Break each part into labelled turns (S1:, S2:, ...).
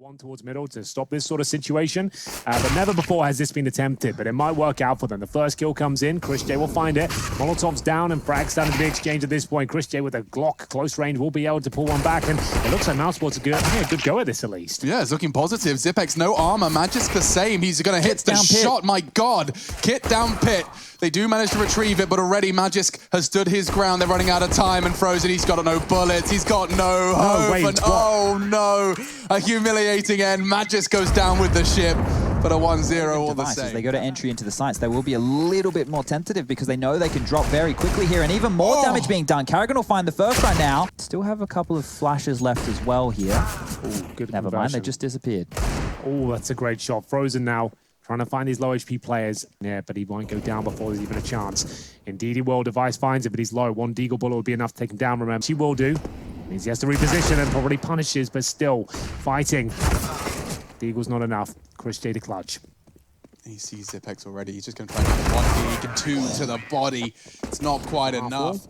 S1: One towards middle to stop this sort of situation, but never before has this been attempted, but it might work out for them. The first kill comes in, CHRİSJ will find it, Molotov's down and frags starting to be exchanged at this point. CHRİSJ with a Glock, close range, will be able to pull one back, and it looks like Mousesports a good go at this at least.
S2: Yeah, it's looking positive. Zipex, no armor, Magisk the same, he's gonna hit the shot, my god! Kit down pit. They do manage to retrieve it, but already Magisk has stood his ground. They're running out of time, and Frozen, he's got no bullets, he's got no hope, and oh no, a humiliating end. Magisk goes down with the ship, but a 1-0 all the same.
S3: As they go to entry into the sites, they will be a little bit more tentative because they know they can drop very quickly here, and even more damage being done. KARRİGAN will find the first right now. Still have a couple of flashes left as well here.
S1: Ooh, good
S3: Never mind, they just disappeared.
S1: Oh, that's a great shot. Frozen now. Trying to find these low HP players. Yeah, but he won't go down before there's even a chance. Indeed he will. Device finds it, but he's low. One Deagle bullet would be enough to take him down, remember. She will do. Means he has to reposition and probably punishes, but still fighting. Deagle's not enough. CHRİSJ to clutch.
S2: He sees Zipex already. He's just going to try to get one dig and two to the body. It's not quite enough.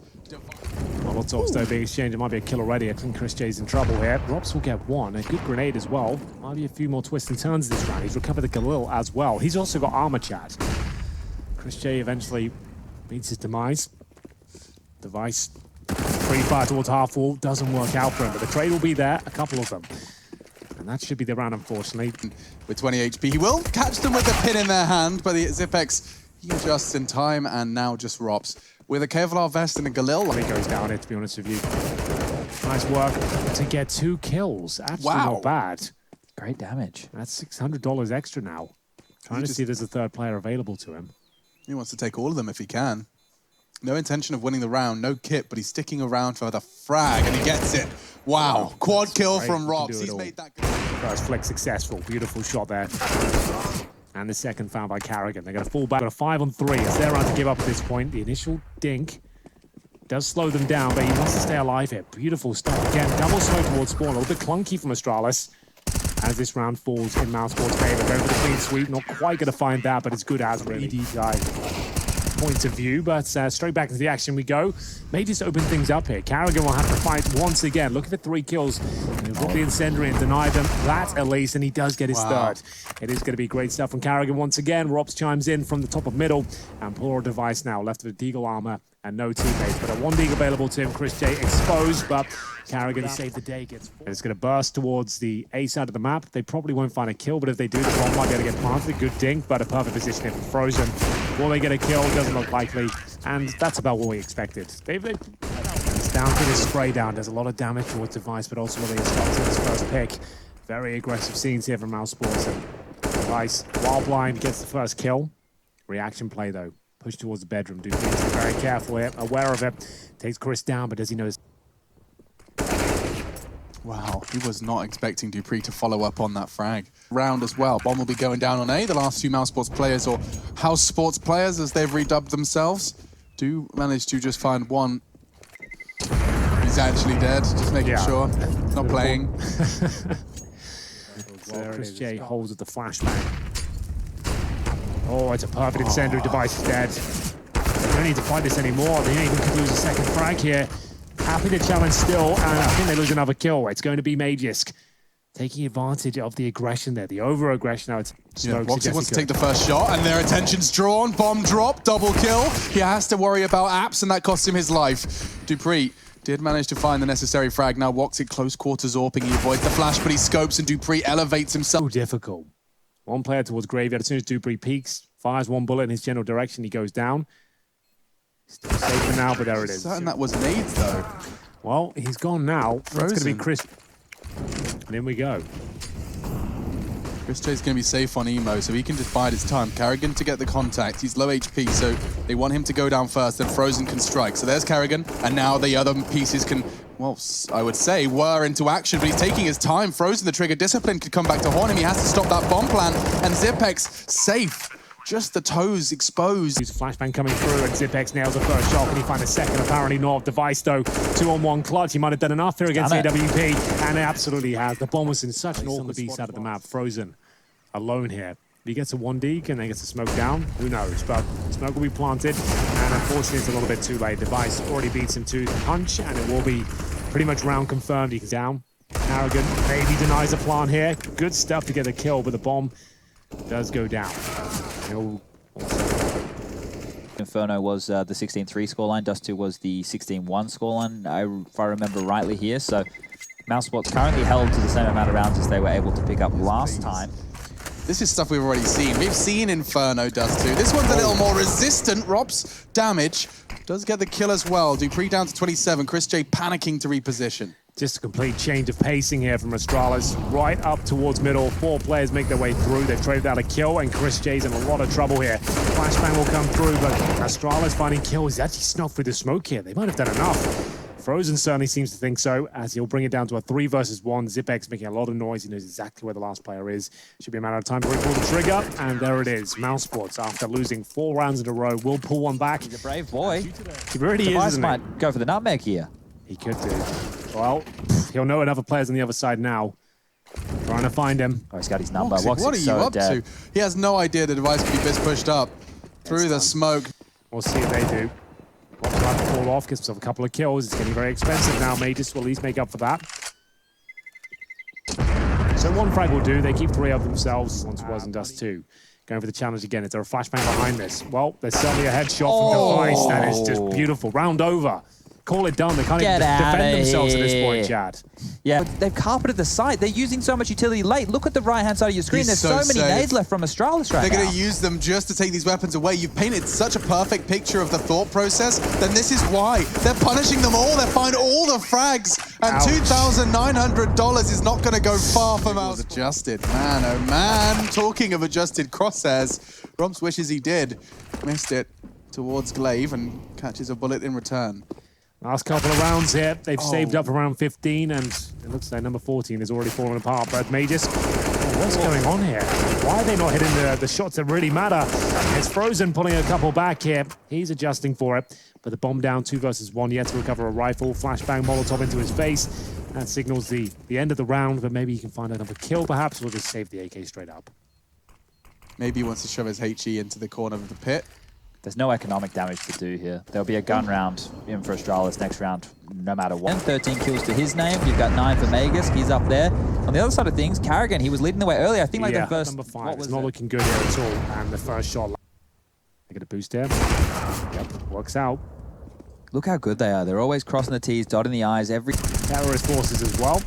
S1: Molotovs though being exchanged. It might be a kill already. I think CHRİSJ's in trouble here. Drops will get one. A good grenade as well. Might be a few more twists and turns this round. He's recovered the Galil as well. He's also got armor chat. CHRİSJ eventually meets his demise. Device free fire towards half wall. Doesn't work out for him, but the trade will be there. A couple of them. And that should be the round, unfortunately.
S2: With 20 HP, he will catch them with the pin in their hand, but the Zipex, he adjusts in time and now just robs. With a Kevlar vest and a Galil.
S1: He goes down here, to be honest with you. Nice work to get 2 kills. Absolutely not bad.
S3: Great damage.
S1: That's $600 extra now. Trying to see if there's a third player available to him.
S2: He wants to take all of them if he can. No intention of winning the round, no kit, but he's sticking around for the frag, and he gets it. Wow, quad kill from Robs. He's made that good.
S1: First flick successful. Beautiful shot there. And the second found by KARRİGAN. They're going to fall back to 5-on-3. It's their round to give up at this point. The initial dink does slow them down, but he wants to stay alive here. Beautiful stuff. Again, double smoke towards spawn. A little bit clunky from Astralis as this round falls in Mousesports' favor. Going for the clean sweep. Not quite going to find that, but it's good as really. Point of view, but straight back into the action we go. May just open things up here. KARRİGAN will have to fight once again. Looking for 3 kills. He'll drop the incendiary and deny them that at least, and he does get his third. It is going to be great stuff from KARRİGAN once again. Robs chimes in from the top of middle, and poor Device now left with a Deagle armor and no teammates, but a 1 Deagle available to him. CHRİSJ exposed, but KARRİGAN to save the day gets. And it's going to burst towards the A side of the map. They probably won't find a kill, but if they do, the bomb might be able to get planted. Good dink, but a perfect position here for Frozen. Will they get a kill? Doesn't look likely, and that's about what we expected. It's down to this spray down. There's a lot of damage towards Device, but ultimately it's got to his first pick. Very aggressive scenes here from Mousesports. And Device, while blind, gets the first kill. Reaction play though. Push towards the bedroom. Dude, very careful here, aware of it. Takes Chris down, but does he know?
S2: Wow, he was not expecting Dupree to follow up on that frag. Round as well. Bomb will be going down on A. The last 2 Mousesports players, or House Sports players as they've redubbed themselves, do manage to just find one. He's actually dead, just making sure. Not playing.
S1: CHRİSJ holds at the flashbang. Oh, it's a perfect incendiary. Device is dead. They don't need to fight this anymore. They even could lose a second frag here. Happy to challenge still, and I think they lose another kill. It's going to be Magisk taking advantage of the aggression there, the over-aggression. Now it's
S2: WOXİC wants to take the first shot, and their attention's drawn. Bomb drop, double kill. He has to worry about apps, and that cost him his life. Dupree did manage to find the necessary frag. Now WOXİC close quarters AWPing. He avoids the flash, but he scopes, and Dupree elevates himself.
S1: So difficult. One player towards Graveyard. As soon as Dupree peeks, fires 1 bullet in his general direction, he goes down. Still safe for now, but there it is.
S2: Certain that was nades though.
S1: Well, he's gone now. It's going to be Chris. And in we go.
S2: CHRİSJ is going to be safe on Emo, so he can just bide his time. KARRİGAN to get the contact. He's low HP, so they want him to go down first, then Frozen can strike. So there's KARRİGAN, and now the other pieces can, well, I would say, whir into action, but he's taking his time. Frozen, the trigger discipline, could come back to haunt him. He has to stop that bomb plan, and Zipex safe. Just the toes exposed.
S1: Flashbang coming through, and Zipex nails the first shot. Can he find a second? Apparently not. Device though, 2-on-1 clutch. He might have done enough here against AWP, and it absolutely has. The bomb was in such an awkward B side of the map. Frozen alone here. If he gets a 1D, and then gets a smoke down, who knows? But smoke will be planted, and unfortunately it's a little bit too late. Device already beats him to the punch, and it will be pretty much round confirmed. He can down. KARRİGAN maybe denies a plant here. Good stuff to get the kill, but the bomb does go down. He'll also...
S3: Inferno was the 16-3 scoreline. Dust2 was the 16-1 scoreline, if I remember rightly here. So Mousesports currently held to the same amount of rounds as they were able to pick up last time.
S2: This is stuff we've already seen. We've seen Inferno Dust2. This one's a little more resistant. Rob's damage does get the kill as well. Dupree down to 27. CHRİSJ panicking to reposition.
S1: Just a complete change of pacing here from Astralis. Right up towards middle. 4 players make their way through. They've traded out a kill, and CHRİSJ's in a lot of trouble here. Flashbang will come through, but Astralis finding kills. He's actually snuck through the smoke here. They might have done enough. Frozen certainly seems to think so, as he'll bring it down to a 3 versus 1. Zipex making a lot of noise. He knows exactly where the last player is. Should be a matter of time to pull the trigger, and there it is. Mousesports, after losing 4 rounds in a row, will pull one back.
S3: He's a brave boy.
S1: He really is, isn't he?
S3: Might go for the nutmeg here.
S1: He could do. Well, he'll know another player's on the other side now. Trying to find him.
S3: Oh, he's got his number.
S2: WOXİC, what are you up to? He has no idea the device can be this pushed up through the smoke.
S1: We'll see if they do. Won't try to fall off, gets himself a couple of kills. It's getting very expensive now. Magus will at least make up for that. So 1 frag will do. They keep 3 of themselves. Once it was in Dust2. Going for the challenge again. Is there a flashbang behind this? Well, there's certainly a headshot from Device. That is just beautiful. Round over. Call it done. They can't even defend themselves at this point, Chad.
S3: Yeah, but they've carpeted the site. They're using so much utility late. Look at the right-hand side of your screen. There's so many nades left from Astralis right now.
S2: They're going to use them just to take these weapons away. You've painted such a perfect picture of the thought process. Then this is why. They're punishing them all. They find all the frags. And $2,900 is not going to go far from us. Adjusted. Man, oh man. Talking of adjusted crosshairs, Romps wishes he did. Missed it towards Glaive and catches a bullet in return.
S1: Last couple of rounds here. They've saved up around 15, and it looks like number 14 is already falling apart. But Magus, what's going on here? Why are they not hitting the shots that really matter? It's Frozen pulling a couple back here. He's adjusting for it. But the bomb down, 2 versus 1. Yet to recover a rifle. Flashbang Molotov into his face. That signals the end of the round, but maybe he can find another kill, perhaps. We'll just save the AK straight up.
S2: Maybe he wants to shove his HE into the corner of the pit.
S3: There's no economic damage to do here. There'll be a gun round in for Astralis next round, no matter what. 13 kills to his name. You've got 9 for Magus. He's up there. On the other side of things, KARRİGAN, he was leading the way earlier. I think like the first...
S1: number 5. It's not looking good here at all. And the first shot... They get a boost here. Yep, works out.
S3: Look how good they are. They're always crossing the T's, dotting the I's. Every
S1: terrorist forces as well.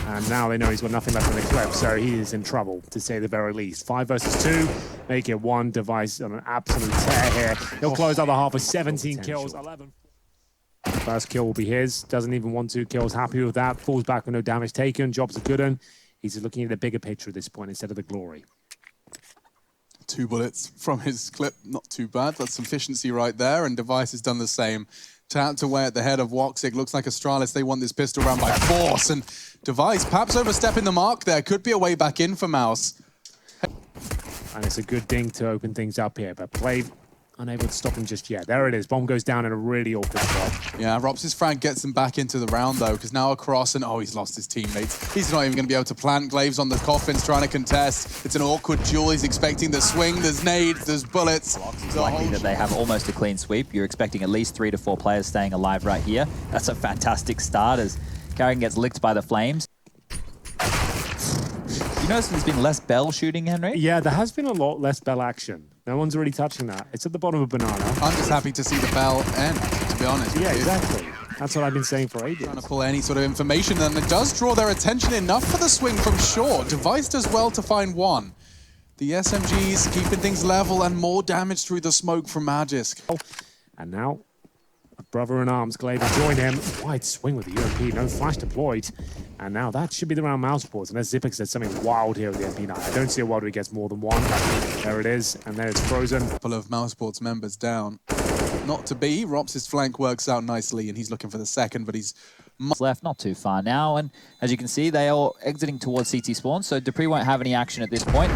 S1: And now they know he's got nothing left in the clip, so he is in trouble, to say the very least. 5 versus 2, make it 1. Device on an absolute tear here. He'll close out the half with 17 kills, 11. First kill will be his. Doesn't even want 2 kills. Happy with that. Falls back with no damage taken. Job's a good one. He's just looking at the bigger picture at this point instead of the glory.
S2: 2 bullets from his clip. Not too bad. That's some efficiency right there, and Device has done the same. Tapped away at the head of WOXİC. Looks like Astralis, they won this pistol round by force. And Device perhaps overstepping the mark there. Could be a way back in for Mouse.
S1: And it's a good ding to open things up here. But Glaive unable to stop him just yet. There it is. Bomb goes down in a really awkward spot.
S2: Yeah, Rops' frag gets him back into the round, though, because now across and, oh, he's lost his teammates. He's not even going to be able to plant. Glaive's on the coffins trying to contest. It's an awkward duel. He's expecting the swing. There's nades. There's bullets.
S3: It's likely that they have almost a clean sweep. You're expecting at least 3 to 4 players staying alive right here. That's a fantastic start as KARRİGAN gets licked by the flames. You notice there's been less bell shooting, Henry?
S1: Yeah, there has been a lot less bell action. No one's really touching that. It's at the bottom of a banana.
S2: I'm just happy to see the bell end, to be honest.
S1: Yeah, exactly. That's what I've been saying for ages.
S2: Trying to pull any sort of information, and it does draw their attention enough for the swing from short. Device does well to find 1. The SMGs keeping things level and more damage through the smoke from Magisk.
S1: And now, a brother-in-arms, Glaive, will join him. Wide swing with the UMP, no flash deployed. And now that should be the round Mousesports. Unless Zipex said something wild here with the MP9. I don't see a world where he gets more than 1. There it is, and there it's Frozen.
S2: A couple of Mousesports members down. Not to be. Rops' flank works out nicely, and he's looking for the second, but he's
S3: left not too far now. And as you can see, they are exiting towards CT spawn, so Dupree won't have any action at this point.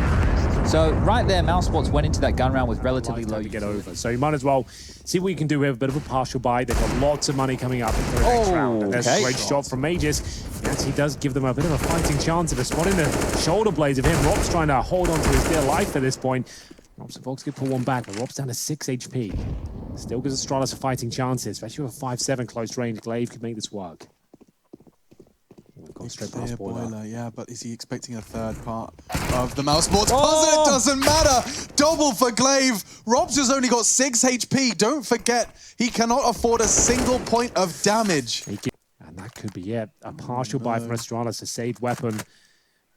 S3: So right there, Mousesports went into that gun round with relatively low
S1: to get over. So you might as well see what you can do. We have a bit of a partial buy. They've got lots of money coming up for the next round. And there's a great shot from Magus. Yes, he does give them a bit of a fighting chance of a spotting the shoulder blades of him. Rob's trying to hold on to his dear life at this point. Rob's and Vox could pull one back, but Rob's down to 6 HP. Still gives Astralis a fighting chances, especially with a 5-7 close range. Glaive could make this work. Gone straight past
S2: Clear
S1: boiler.
S2: boiler, yeah, but is he expecting a third part of the Mousesports puzzle? It doesn't matter. Double for Glaive. Robs has only got 6 HP. Don't forget, he cannot afford a single point of damage.
S1: And that could be it. A partial buy from Astralis, a saved weapon.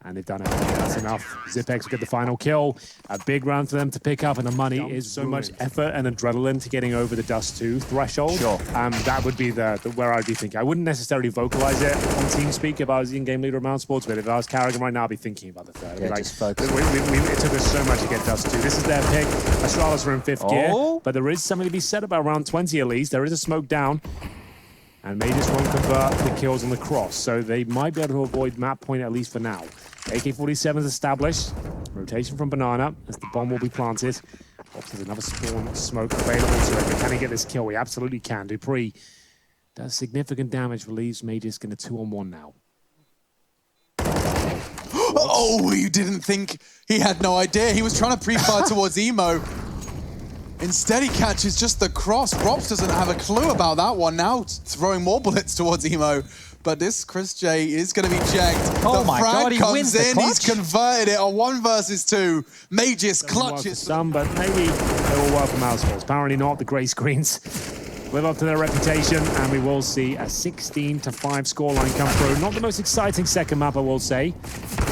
S1: And they've done it. That's enough. Zipex will get the final kill. A big round for them to pick up, and the money is so much effort and adrenaline to getting over the Dust 2 threshold.
S3: Sure.
S1: That would be the where I'd be thinking. I wouldn't necessarily vocalize it on TeamSpeak if I was the in-game leader of Mousesports, but if I was KARRİGAN right now, I'd be thinking about the third.
S3: Yeah,
S1: Like,
S3: just focus.
S1: it took us so much to get Dust 2. This is their pick. Astralis are in 5th gear, but there is something to be said about round 20 at least. There is a smoke down. And Magus won't convert the kills on the cross, so they might be able to avoid map point at least for now. AK-47 is established. Rotation from Banana as the bomb will be planted. There's another spawn smoke available to him. Can he get this kill? He absolutely can. Dupree does significant damage, relieves Magus in a 2-on-1 now.
S2: Oh, you didn't think he had no idea. He was trying to pre-fire towards Emo. Instead, he catches just the cross. Robs doesn't have a clue about that one now, throwing more bullets towards Emo. But this CHRİSJ is going to be checked.
S3: Oh
S2: the
S3: my
S2: frag
S3: God, he
S2: comes
S3: wins the
S2: in.
S3: clutch.
S2: He's converted it on 1 versus 2. Magus clutches.
S1: Some, but maybe it will work for Mousesports. Apparently not. The grey screens live up to their reputation, and we will see a 16-5 scoreline come through. Not the most exciting second map, I will say.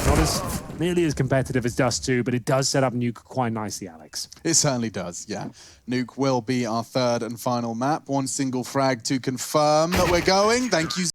S1: Not as nearly as competitive as Dust 2, but it does set up Nuke quite nicely, Alex.
S2: It certainly does, yeah. Nuke will be our third and final map. 1 single frag to confirm that we're going. Thank you.